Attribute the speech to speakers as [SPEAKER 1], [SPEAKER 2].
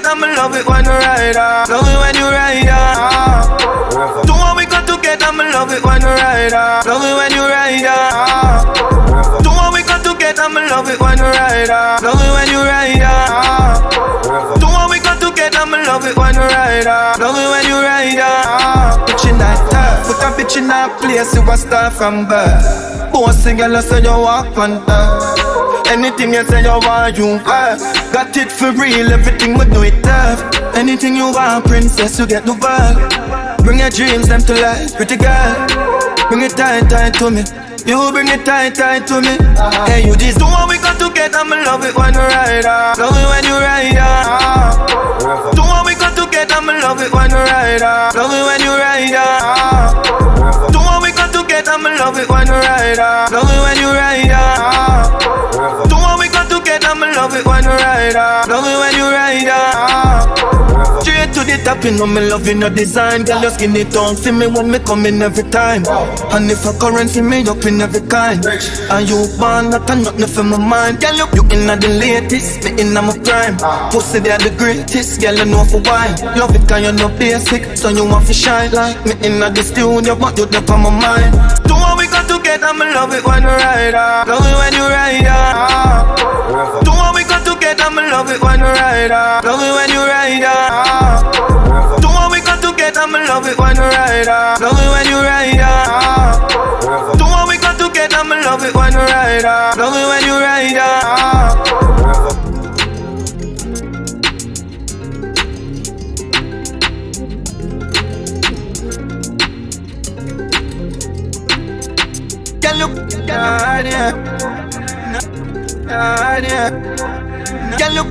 [SPEAKER 1] I'ma love it when you ride off. Love it when you ride off. Do what we got together, I'ma love it when you ride off. Love it when you ride off. Do what we got together, I'ma love it when you ride off. Love it when you ride off. Do what we got together, I'ma love it when you ride off. Love it when you ride off. Bitch in that top, put a bitch in that place, you a star from birth. Bossy girl, so you walk on top. Anything you say you want, you have. Got it for real, everything we do it tough. Anything you want, princess, you get the bag. Bring your dreams, them to life, pretty girl. Bring it tight, tight to me. You bring it tight, tight to me. Hey, you just do what we got together, I'ma love it when you ride off. Love it when you ride off. Do what we got together, I'ma love it when you ride off. Love it when you ride off. Do what we got together, I'ma love it when you ride off. Love it when you ride off. Do what we got together, I'ma love it when you ride off. Love it when you ride off. Straight to the top, you know me loving your design. Girl, your skin it down, see me when me come in every time. And if a currency, me up in every kind. And you born, not a nothing for my mind. Girl, you inna the latest, me inna my prime. Pussy, they are the greatest, girl, you know for why. Love it cause you know basic, so you want to shine. Like me inna the studio, but you up on my mind. Do what we got together, I'ma love it when you ride off. Love it when you ride off. Do what we got together, I'ma love it when you ride off. Love it when you ride off. Do what we got together, I'ma love it when you ride off. Love it when you ride off. Do what we got together, I'ma love it when you ride off. Love it when you ride off. Girl, look, girl, look,